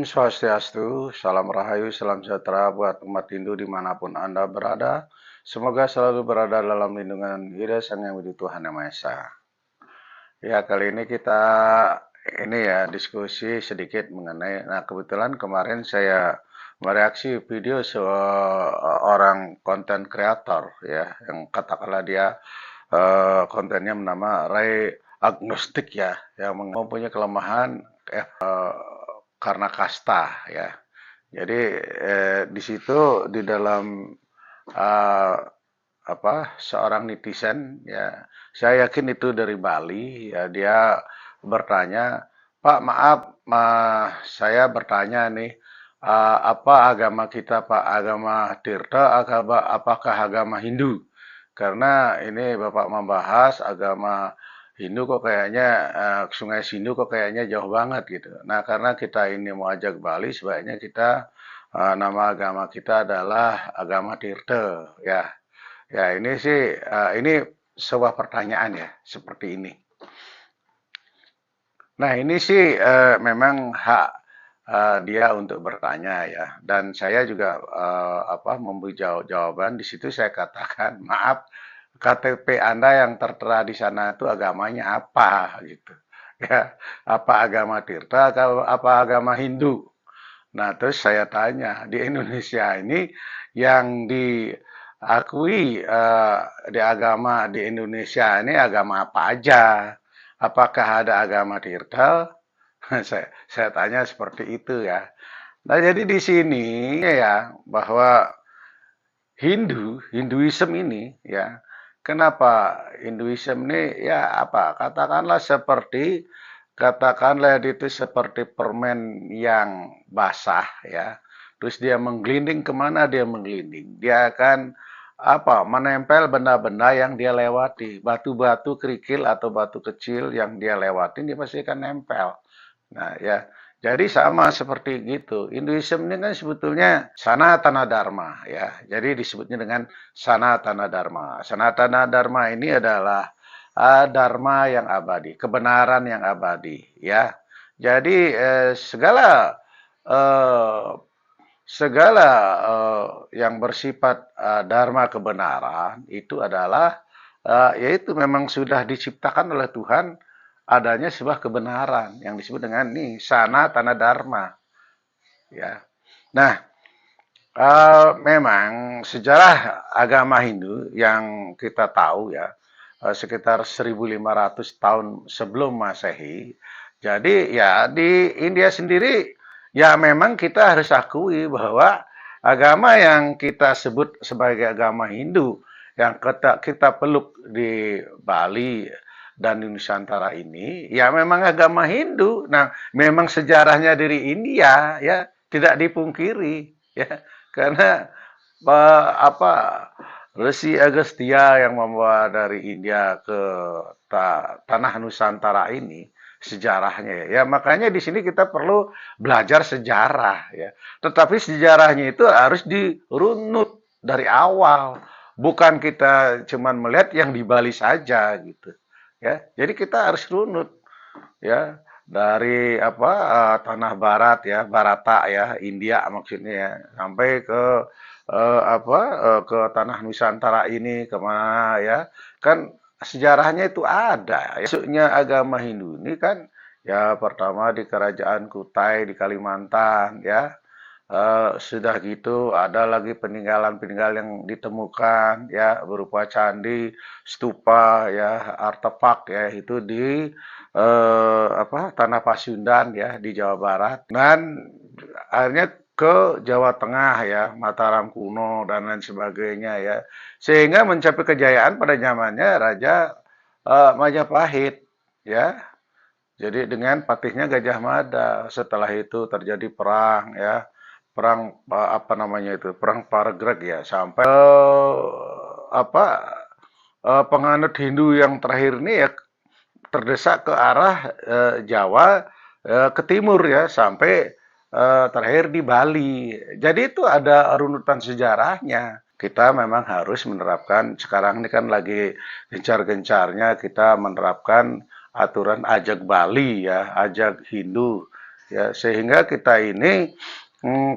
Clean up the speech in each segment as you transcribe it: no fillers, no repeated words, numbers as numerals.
Swastiastu, salam rahayu, salam sejahtera buat umat Hindu dimanapun Anda berada. Semoga selalu berada dalam lindungan Ida Sang Yang Widi Tuhan Yang Maha Esa. Ya, kali ini kita diskusi sedikit mengenai, kebetulan kemarin saya mereaksi video seorang konten kreator ya, yang katakanlah dia kontennya bernama Ray Agnostik ya, yang mempunyai kelemahan karena kasta ya. Jadi di situ di dalam eh, seorang netizen ya, saya yakin itu dari Bali ya, dia bertanya, Pak maaf, saya bertanya nih, apa agama kita Pak, agama Tirta, apakah agama Hindu? Karena ini Bapak membahas agama Hindu kok kayaknya Sungai Sindu kok kayaknya jauh banget gitu. Nah, karena kita ini mau ajak Bali, sebaiknya kita nama agama kita adalah agama Tirta ya. Ya, ini sih ini sebuah pertanyaan ya, seperti ini. Nah, ini sih memang hak dia untuk bertanya ya. Dan saya juga memberi jawaban di situ, saya katakan, maaf, KTP Anda yang tertera di sana itu agamanya apa gitu. Ya, apa agama Tirta atau apa agama Hindu? Nah, terus saya tanya, di Indonesia ini yang diakui di agama di Indonesia ini agama apa aja? Apakah ada agama Tirta? Saya tanya seperti itu ya. Nah, jadi di sini ya bahwa Hinduism ini ya, kenapa Hinduism ini ya apa? Katakanlah itu seperti permen yang basah ya. Terus dia menggelinding, kemana dia menggelinding? Dia akan menempel benda-benda yang dia lewati, batu-batu kerikil atau batu kecil yang dia lewati, dia pasti akan nempel. Nah, ya. Jadi sama seperti gitu. Hinduism ini kan sebetulnya Sanatana Dharma ya. Jadi disebutnya dengan Sanatana Dharma. Sanatana Dharma ini adalah dharma yang abadi, kebenaran yang abadi ya. Jadi eh, segala yang bersifat dharma kebenaran itu adalah yaitu memang sudah diciptakan oleh Tuhan, adanya sebuah kebenaran yang disebut dengan nih sana tanah dharma ya. Nah, memang sejarah agama Hindu yang kita tahu ya, sekitar 1500 tahun sebelum Masehi. Jadi ya di India sendiri ya memang kita harus akui bahwa agama yang kita sebut sebagai agama Hindu yang kita peluk di Bali dan di Nusantara ini ya memang agama Hindu. Nah, memang sejarahnya dari India ya, tidak dipungkiri ya. Karena apa Resi Agastya yang membawa dari India ke tanah Nusantara ini sejarahnya ya. Makanya di sini kita perlu belajar sejarah ya. Tetapi sejarahnya itu harus dirunut dari awal. Bukan kita cuman melihat yang di Bali saja gitu. Ya. Jadi kita harus runut ya dari tanah barat ya, Barata ya, India maksudnya ya, sampai ke ke tanah Nusantara ini kemana ya, kan sejarahnya itu ada. Masuknya agama Hindu ini kan ya pertama di Kerajaan Kutai di Kalimantan ya. Sudah gitu ada lagi peninggalan-peninggalan yang ditemukan ya berupa candi, stupa ya, artefak ya itu di tanah Pasundan ya di Jawa Barat, dan akhirnya ke Jawa Tengah ya, Mataram kuno dan lain sebagainya ya. Sehingga mencapai kejayaan pada zamannya Raja Majapahit ya. Jadi dengan patihnya Gajah Mada, setelah itu terjadi perang ya, perang perang Paragrag ya, sampai penganut Hindu yang terakhir ini ya terdesak ke arah Jawa, ke timur ya, sampai terakhir di Bali. Jadi itu ada runutan sejarahnya. Kita memang harus menerapkan, sekarang ini kan lagi gencar-gencarnya kita menerapkan aturan ajak Bali ya, ajak Hindu ya sehingga kita ini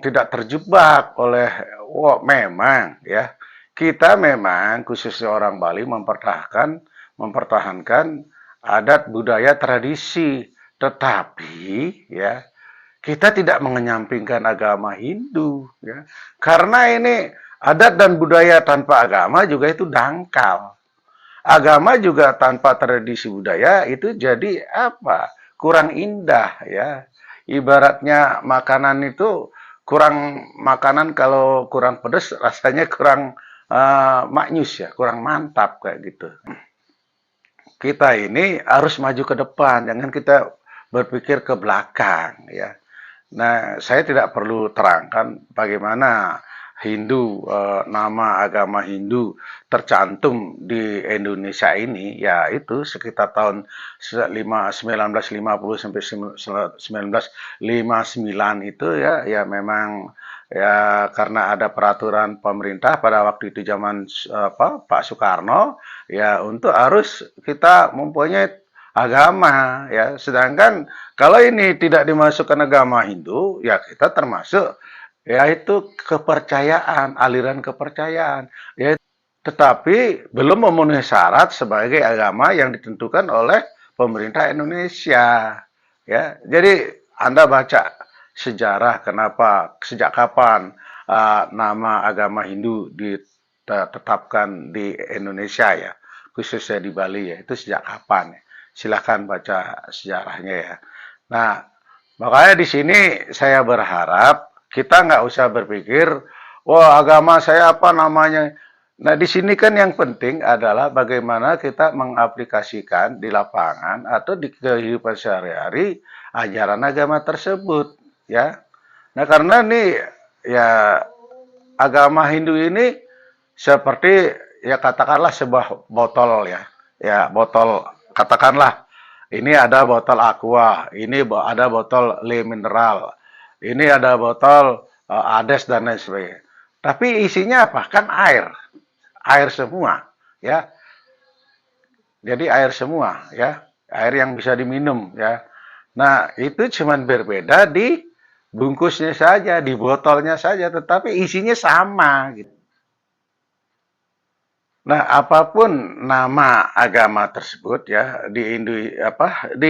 tidak terjebak oleh memang ya kita memang khususnya orang Bali mempertahankan adat budaya tradisi, tetapi ya kita tidak mengenyampingkan agama Hindu ya karena ini adat dan budaya tanpa agama juga itu dangkal. Agama juga tanpa tradisi budaya itu jadi apa? Kurang indah ya. Ibaratnya makanan itu kurang makanan kalau kurang pedas rasanya kurang maknyus ya, kurang mantap kayak gitu. Kita ini harus maju ke depan, jangan kita berpikir ke belakang ya. Nah, saya tidak perlu terangkan bagaimana Hindu, nama agama Hindu tercantum di Indonesia ini, ya itu sekitar tahun 1950 sampai 1959 itu ya, ya memang ya karena ada peraturan pemerintah pada waktu itu zaman Pak Soekarno, ya untuk harus kita mempunyai agama ya. Sedangkan kalau ini tidak dimasukkan agama Hindu, ya kita termasuk yaitu kepercayaan, aliran kepercayaan. Ya, tetapi belum memenuhi syarat sebagai agama yang ditentukan oleh pemerintah Indonesia. Ya, jadi Anda baca sejarah kenapa sejak kapan nama agama Hindu ditetapkan di Indonesia ya, khususnya di Bali ya, itu sejak kapan ya. Silahkan baca sejarahnya ya. Nah, makanya di sini saya berharap kita nggak usah berpikir, wah agama saya apa namanya. Nah, di sini kan yang penting adalah bagaimana kita mengaplikasikan di lapangan atau di kehidupan sehari-hari ajaran agama tersebut, ya. Nah, karena nih ya agama Hindu ini seperti ya katakanlah sebuah botol ya. Ya, botol katakanlah ini ada botol aqua, ini ada botol le mineral, ini ada botol ades dan lain sebagainya. Tapi isinya apa? Kan air. Air semua, ya. Jadi air semua, ya. Air yang bisa diminum, ya. Nah, itu cuma berbeda di bungkusnya saja, di botolnya saja, tetapi isinya sama gitu. Nah, apapun nama agama tersebut ya di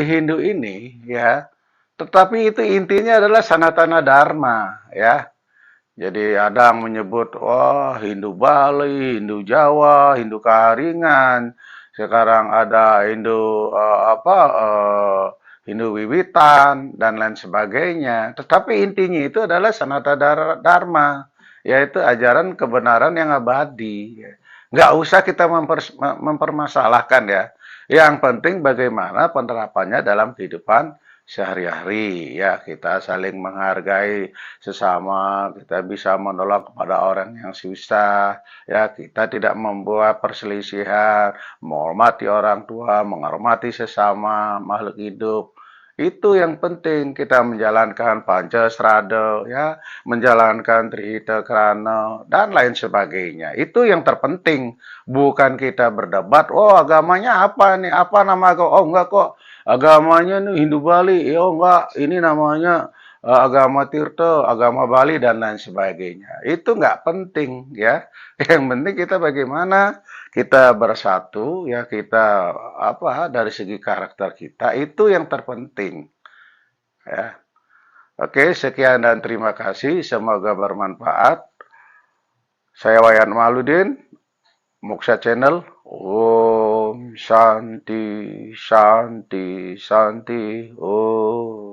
Hindu ini ya, tetapi itu intinya adalah sanatana dharma ya. Jadi ada yang menyebut wah Hindu Bali, Hindu Jawa, Hindu Kaharingan. Sekarang ada Hindu Hindu Wiwitan dan lain sebagainya. Tetapi intinya itu adalah sanatana dharma, yaitu ajaran kebenaran yang abadi. Nggak usah kita mempermasalahkan ya. Yang penting bagaimana penerapannya dalam kehidupan sehari-hari. Ya, kita saling menghargai sesama, kita bisa menolong kepada orang yang susah. Ya, kita tidak membuat perselisihan, menghormati orang tua, menghormati sesama makhluk hidup. Itu yang penting kita menjalankan Pancasrada, ya, menjalankan Trihita Krana dan lain sebagainya. Itu yang terpenting, bukan kita berdebat, oh agamanya apa nih, apa nama agama, oh enggak kok, agamanya nih Hindu Bali, oh enggak, ini namanya agama Tirta, agama Bali dan lain sebagainya. Itu nggak penting ya. Yang penting kita bagaimana kita bersatu ya kita apa dari segi karakter kita itu yang terpenting ya. Oke, sekian dan terima kasih. Semoga bermanfaat. Saya Wayan Maludin, Moksha Channel. Om Shanti Shanti Shanti Om.